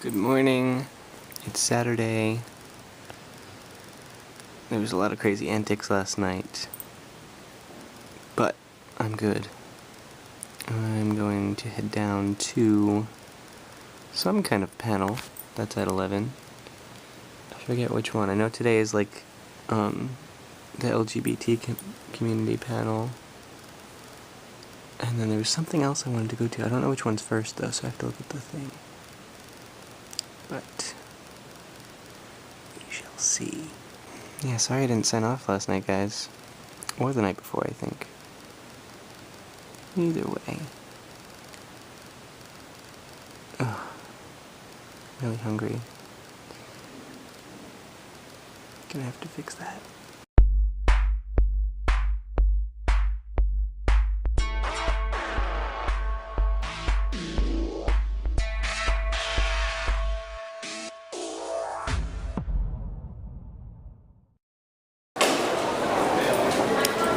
Good morning. It's Saturday. There was a lot of crazy antics last night, but I'm good. I'm going to head down to some kind of panel that's at 11. I forget which one. I know today is like the LGBT community panel. And then there was something else I wanted to go to. I don't know which one's first though, so I have to look at the thing. But we shall see. Yeah, sorry I didn't sign off last night, guys. Or the night before, I think. Either way. Ugh. Really hungry. Gonna have to fix that.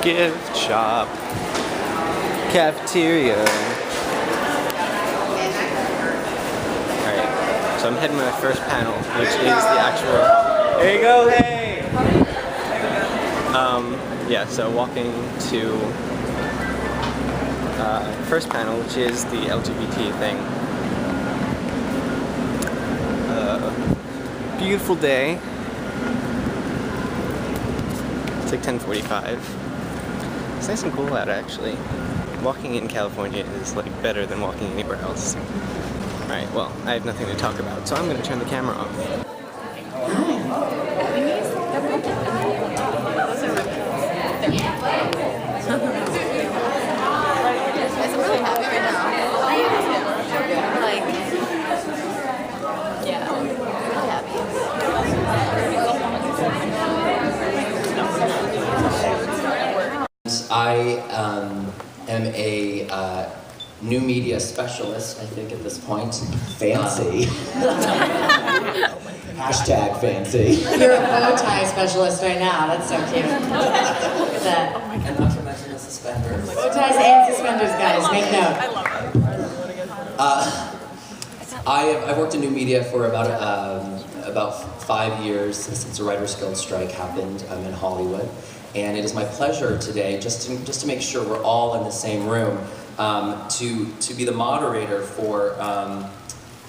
Gift shop. Cafeteria. Alright, so I'm heading to my first panel, which is the actual... There you go, hey! Yeah, so walking to first panel, which is the LGBT thing. Beautiful day. It's like 10:45. It's nice and cool out, actually. Walking in California is like better than walking anywhere else. Alright, well, I have nothing to talk about, so I'm going to turn the camera off. I am a new media specialist, I think, at this point. Fancy. Hashtag fancy. You're a bow tie specialist right now. That's so cute. Look at that. And not to mention the suspenders. Bow ties and suspenders, guys. Make note. I've worked in new media for about 5 years since the Writers Guild strike happened in Hollywood. And it is my pleasure today, just to make sure we're all in the same room, to be the moderator for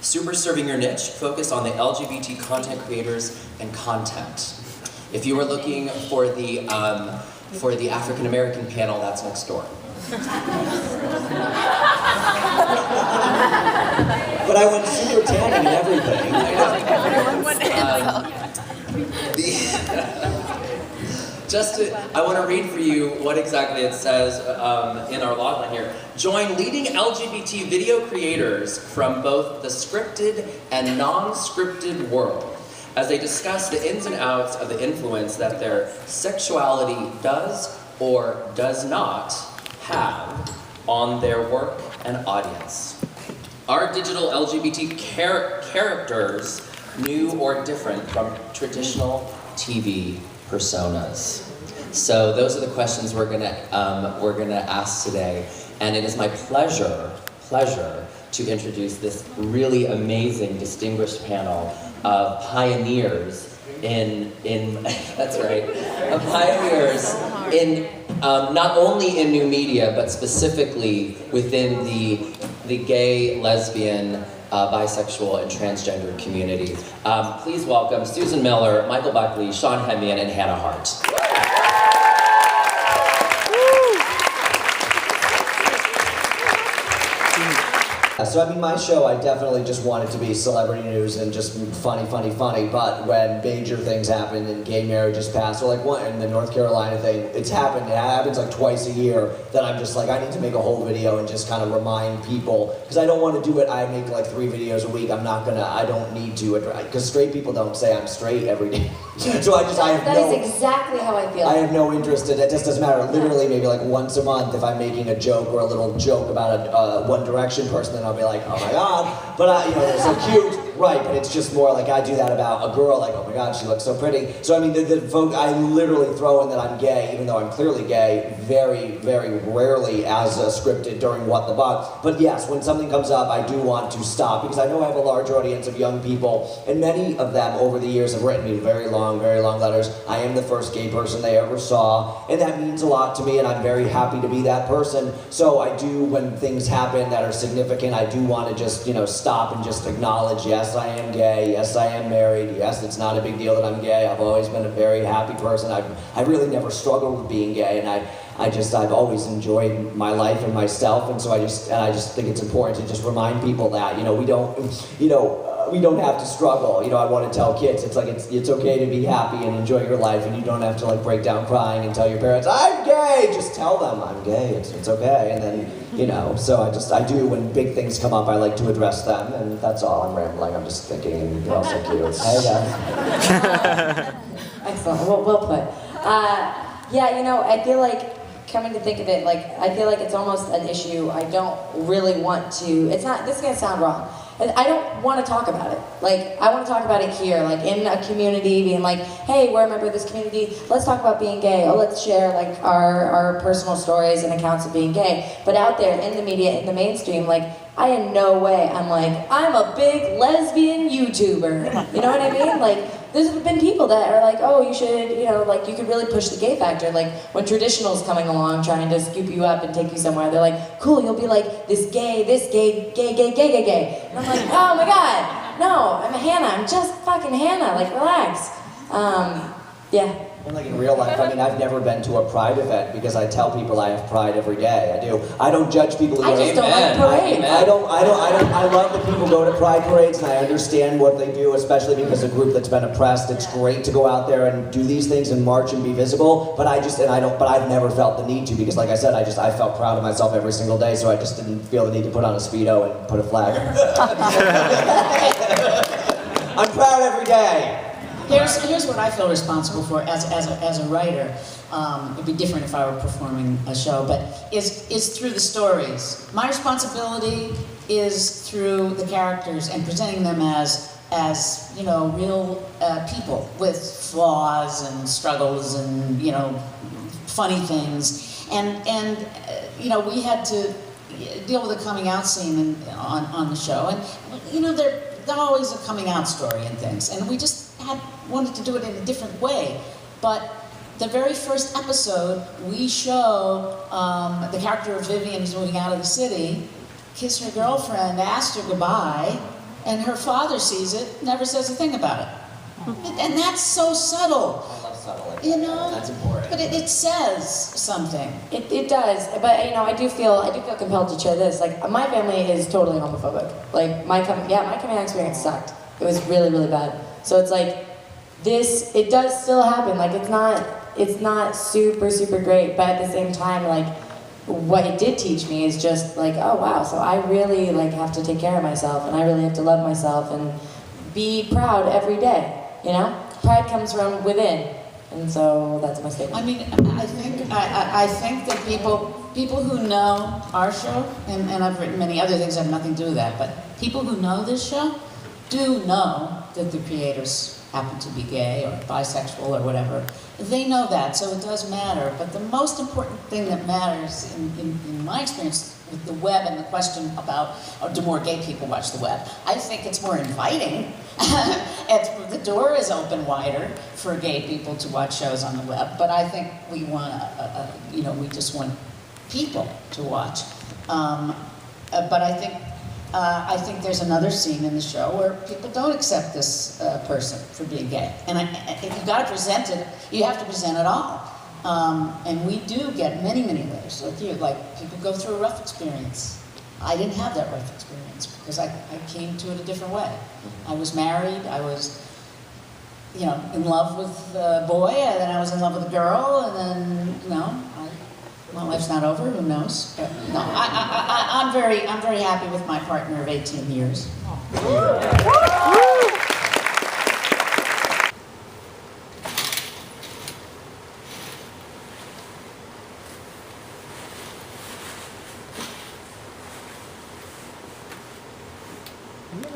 Super Serving Your Niche, focused on the LGBT content creators and content. If you were looking for the African American panel, that's next door. But I went super tanning and everything. I want to read for you what exactly it says in our logline here. Join leading LGBT video creators from both the scripted and non-scripted world as they discuss the ins and outs of the influence that their sexuality does or does not have on their work and audience. Are digital LGBT characters new or different from traditional TV personas? So those are the questions we're gonna ask today, and it is my pleasure to introduce this really amazing, distinguished panel of pioneers in that's right, of pioneers in not only in new media but specifically within the gay, lesbian, bisexual, and transgender community. Please welcome Susan Miller, Michael Buckley, Sean Hemian, and Hannah Hart. So I mean, my show, I definitely just wanted to be celebrity news and just funny, but when major things happen and gay marriages pass, or like one in the North Carolina thing, it happens like twice a year, that I'm just like, I need to make a whole video and just kind of remind people, because I don't want to do it, I make like 3 videos a week, I don't need to, because straight people don't say I'm straight every day. So That is exactly how I feel. I have no interest in it, it just doesn't matter, literally maybe like once a month if I'm making a joke or a little joke about a One Direction person, then I'll be like, oh my god, but you know, they're so cute. right, but it's just more like I do that about a girl, like, oh my god, she looks so pretty. So I mean, I literally throw in that I'm gay, even though I'm clearly gay, very, very rarely as scripted during What the Buck. But yes, when something comes up, I do want to stop, because I know I have a large audience of young people, and many of them over the years have written me very long letters. I am the first gay person they ever saw, and that means a lot to me, and I'm very happy to be that person. So I do, when things happen that are significant, I do want to just, you know, stop and just acknowledge, yes, I am gay, yes, I am married, yes, it's not a big deal that I'm gay. I've always been a very happy person. I really never struggled with being gay, and I've always enjoyed my life and myself, and so I just think it's important to just remind people that, you know, we don't have to struggle. You know, I want to tell kids, it's like, it's okay to be happy and enjoy your life, and you don't have to like break down crying and tell your parents, I'm gay! Just tell them, I'm gay, it's okay, and then, you know, so I do, when big things come up, I like to address them, and that's all. I'm rambling, I'm just thinking, and you're all so cute. Excellent, well put. Yeah, you know, I feel like, coming to think of it, like, I feel like it's almost an issue I don't really want to, it's not, this is gonna sound wrong, I don't want to talk about it. Like, I want to talk about it here, like in a community, being like, hey, we're a member of this community, let's talk about being gay, or let's share like our personal stories and accounts of being gay. But out there in the media, in the mainstream, like, I in no way, I'm like, I'm a big lesbian YouTuber. You know what I mean? Like, there's been people that are like, oh, you should, you know, like, you could really push the gay factor. Like, when traditional's coming along trying to scoop you up and take you somewhere, they're like, cool, you'll be like this gay, gay. And I'm like, oh my god, no, I'm Hannah, I'm just fucking Hannah, like, relax. Yeah. And like in real life, I mean, I've never been to a Pride event because I tell people I have Pride every day. I do. I don't judge people who I just don't like parades. I love that people go to Pride parades, and I understand what they do, especially because a group that's been oppressed. It's great to go out there and do these things and march and be visible. But I've never felt the need to, because like I said, I felt proud of myself every single day, so I just didn't feel the need to put on a Speedo and put a flag. I'm proud every day. Here's what I feel responsible for as a writer. It'd be different if I were performing a show, but is through the stories. My responsibility is through the characters and presenting them as you know, real people with flaws and struggles and, you know, funny things. And you know, we had to deal with the coming out scene on the show, and you know, there's always a coming out story and things, and we just wanted to do it in a different way. But the very first episode, we show the character of Vivian who's moving out of the city, kiss her girlfriend, asked her goodbye, and her father sees it, never says a thing about it. And that's so subtle. I love subtle. You know, that's important. But it says something. It does, but you know, I do feel compelled to share this. Like, my family is totally homophobic. Like, my coming out experience sucked. It was really, really bad. So it's like, it does still happen. Like, it's not super, super great, but at the same time, like, what it did teach me is just like, oh wow, so I really like have to take care of myself, and I really have to love myself and be proud every day, you know? Pride comes from within, and so that's my statement. I mean, I think that people who know our show, and I've written many other things that have nothing to do with that, but people who know this show do know that the creators happen to be gay or bisexual or whatever. They know that, so it does matter. But the most important thing that matters, in my experience with the web and the question about, do more gay people watch the web? I think it's more inviting. The door is open wider for gay people to watch shows on the web, but I think we want you know, we just want people to watch. But I think there's another scene in the show where people don't accept this person for being gay. And if you've got to present it, you have to present it all. And we do get many, many layers. Like people go through a rough experience. I didn't have that rough experience because I came to it a different way. I was married, I was, you know, in love with a boy, and then I was in love with a girl, and then, you know, my life's not over, who knows? But no, I'm very happy with my partner of 18 years.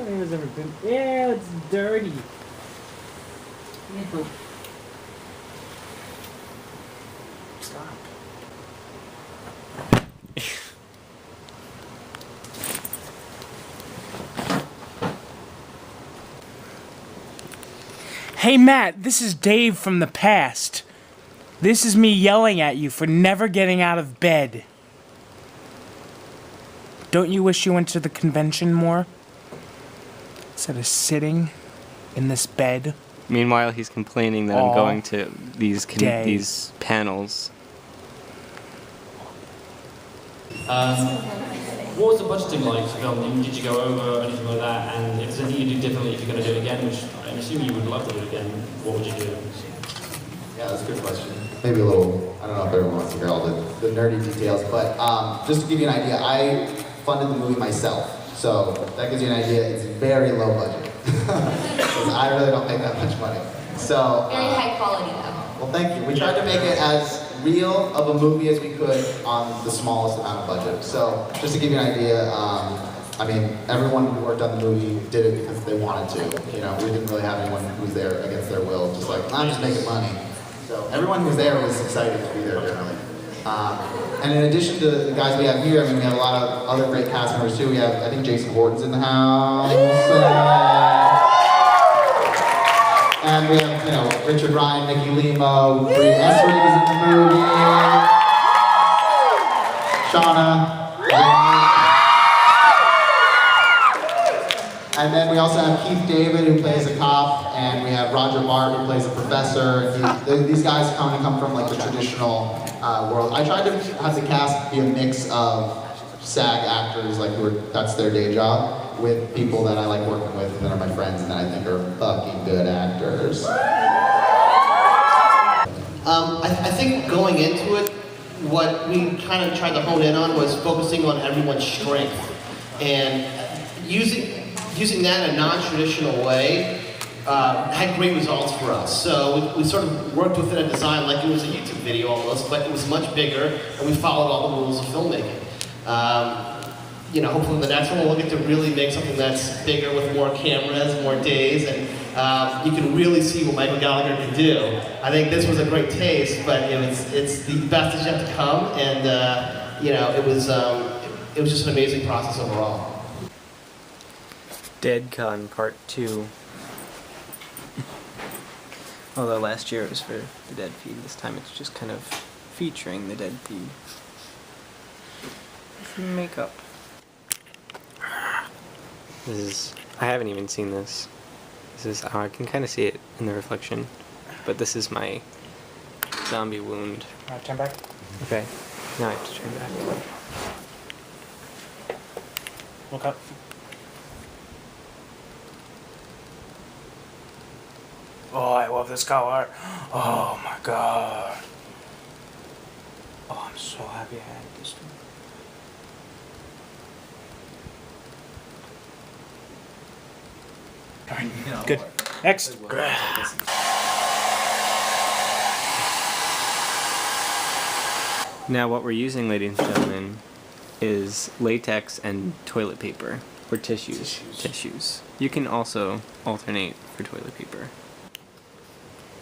Anybody's ever been? Yeah, it's dirty. Ew. Stop. Hey Matt, this is Dave from the past. This is me yelling at you for never getting out of bed. Don't you wish you went to the convention more? Instead of sitting in this bed. Meanwhile, he's complaining that I'm going to these panels. What was the budgeting like to film? Did you go over anything like that? And if there's anything you do differently, if you're going to do it again, which I'm assuming you would love to do it again, what would you do? Yeah, that's a good question. Maybe a little, I don't know if everyone wants to hear all the nerdy details, but just to give you an idea, I funded the movie myself. So that gives you an idea, it's very low budget. Because I really don't make that much money. So very high quality though. Well, thank you. We tried to make it as real of a movie as we could on the smallest amount of budget. So just to give you an idea, I mean, everyone who worked on the movie did it because they wanted to. You know, we didn't really have anyone who was there against their will, just like, I'm just making money. So everyone who was there was excited to be there generally. And in addition to the guys we have here, I mean, we have a lot of other great cast members too. We have, I think Jason Horton's in the house. And we have, you know, Richard Ryan, Nikki Limo, Bree Essrig is in the movie. Shauna. And then we also have Keith David, who plays a cop, and we have Roger Bart, who plays a professor. These guys come from like the traditional world. I tried to have the cast be a mix of SAG actors, like that's their day job, with people that I like working with and that are my friends and that I think are fucking good actors. I think going into it, what we kind of tried to hone in on was focusing on everyone's strength and using that in a non-traditional way had great results for us. So we sort of worked within a design like it was a YouTube video almost, but it was much bigger and we followed all the rules of filmmaking. You know, hopefully in the next one we'll get to really make something that's bigger with more cameras, more days, and you can really see what Michael Gallagher can do. I think this was a great taste, but it's the best is yet to come, and you know, it was just an amazing process overall. DeadCon Part 2. Although last year it was for the Dead Feed, this time it's just kind of featuring the Dead Feed. Makeup. This is, I haven't even seen this. This is, oh, I can kind of see it in the reflection, but this is my zombie wound. Turn back. Okay, now I have to turn back. Look up. Oh, I love this color. Oh my god. Oh, I'm so happy I had this one. Alright, good. Next. Now what we're using, ladies and gentlemen, is latex and toilet paper, or tissues. Tissues. You can also alternate for toilet paper.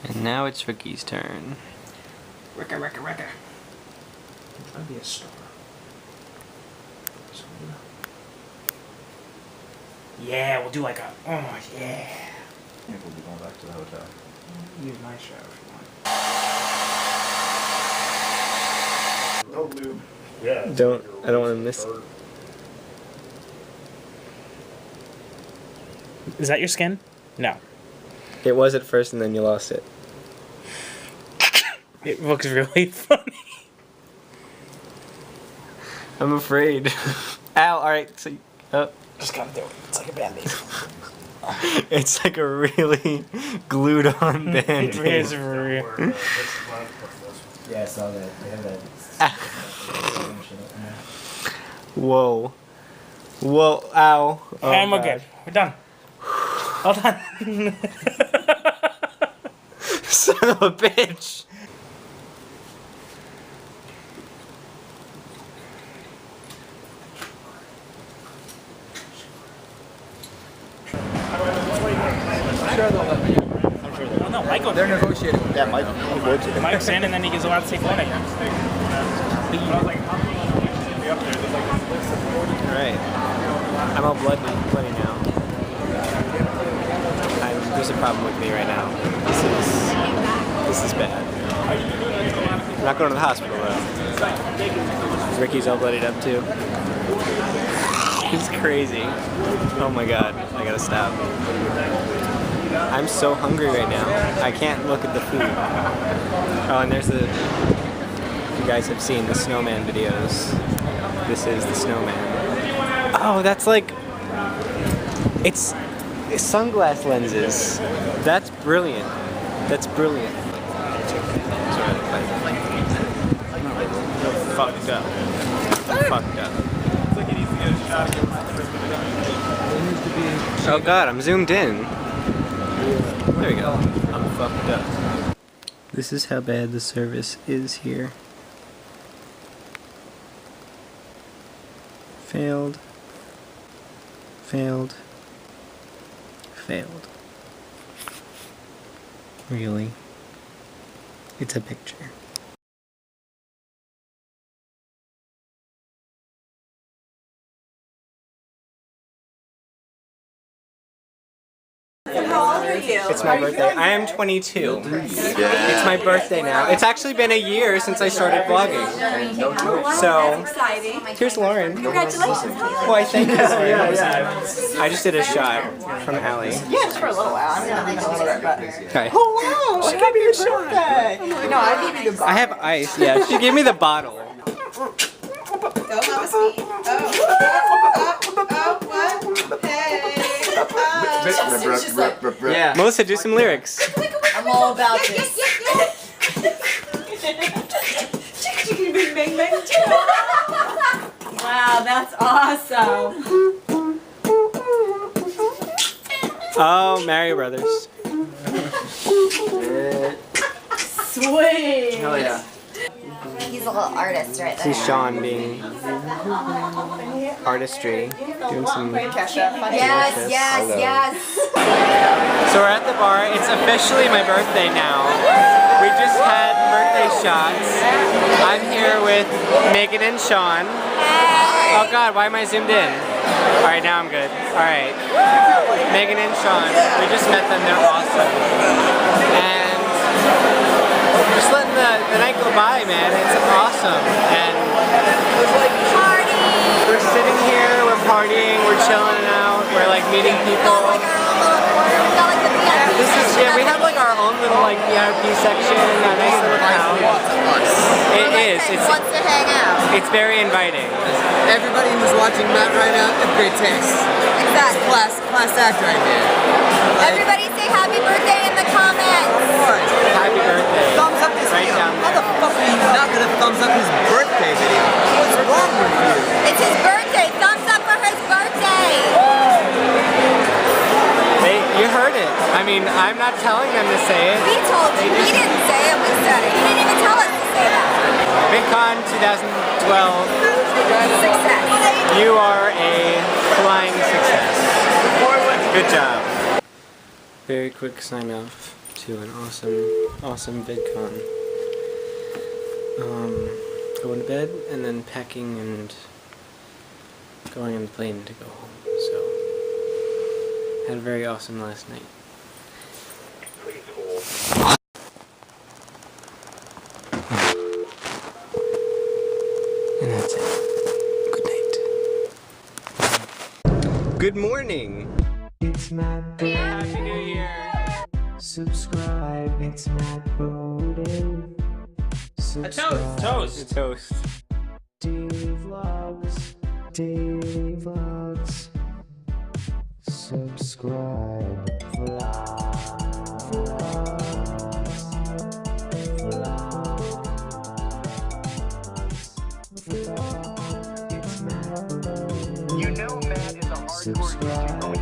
And now it's Ricky's turn. Ricka. Try to be a star. Yeah, we'll do like a, oh yeah. Yeah, we'll be going back to the hotel. Use my show if you want. No lube. Yeah. I don't want to miss it. Is that your skin? No. It was at first and then you lost it. It looks really funny. I'm afraid. Ow, alright, so Just gotta do it. It's like a band-aid. it's like a really glued on band-aid. It is real. Yeah, I saw that. They have that. Whoa. Whoa, ow. Oh, And we're God. good. We're done. All done. Son of a bitch. sure they'll let me. I'm sure they will. No, Michael. They're negotiating. Yeah, Mike. Mike's in, and then he gets allowed to take one again. Alright. I'm all bloody now. There's a problem with me right now. This is bad. I'm not going to the hospital though. Ricky's all bloodied up too. It's crazy. Oh my god, I gotta stop. I'm so hungry right now. I can't look at the food. Oh, and there's the... You guys have seen the snowman videos. This is the snowman. Oh, that's like... It's sunglass lenses. That's brilliant. That's brilliant. I'm fucked up. I'm fucked up. Oh god, I'm zoomed in. There we go. I'm fucked up. This is how bad the service is here. Failed. Failed. Failed. Really? It's a picture. How old are you? It's my birthday. I am 22. It's my birthday now. It's actually been a year since I started vlogging. So, here's Lauren. Congratulations. Why, thank you, Lauren. I just did a shot from Allie. Yeah, just for a little while. I'm gonna leave a little bit, but. Okay. Oh wow! She gave me a birthday. No, I gave you the bottle. I have ice, yeah. She gave me the bottle. Go, Mama Speed. Oh, what? Hey. Yeah. Melissa, do some lyrics. I'm all about this. Wow, that's awesome. Oh, Mario Brothers. Sweet. Hell yeah. He's a little artist right there. See Sean being artistry, doing some Yes, yes. So we're at the bar. It's officially my birthday now. We just had birthday shots. I'm here with Megan and Sean. Oh god, why am I zoomed in? Alright, now I'm good. Alright. Megan and Sean. We just met them, they're awesome. And just letting the night go by, man. It's awesome. And we're sitting here, we're partying, we're chilling out, we're like meeting people. This is, yeah, we have like our own little like VIP section, a nice little couch. It is. It's wants to hang out. It's very inviting. Everybody who's watching Matt right now, have great taste. Exactly. Class act right here. Everybody say happy birthday in the comments. Happy birthday. Thumbs up this right video. down How the fuck are you not gonna thumbs up his birthday video? What's wrong with you? It's his birthday. Thumbs up for his birthday. You heard it. I mean, I'm not telling them to say it. We told you. We didn't say it. We said it. You didn't even tell us to say that. VidCon 2012. Success. You are a flying success. Good job. Very quick sign off to an awesome VidCon. Going to bed and then packing and going on the plane to go home. So had a very awesome last night. And that's it. Good night. Good morning. It's Matt. Happy New Year. Subscribe. It's Matt Bowden. A toast. Toast. Toast. Daily vlogs. Subscribe. Vlogs. You know Matt is a hardcore YouTuber.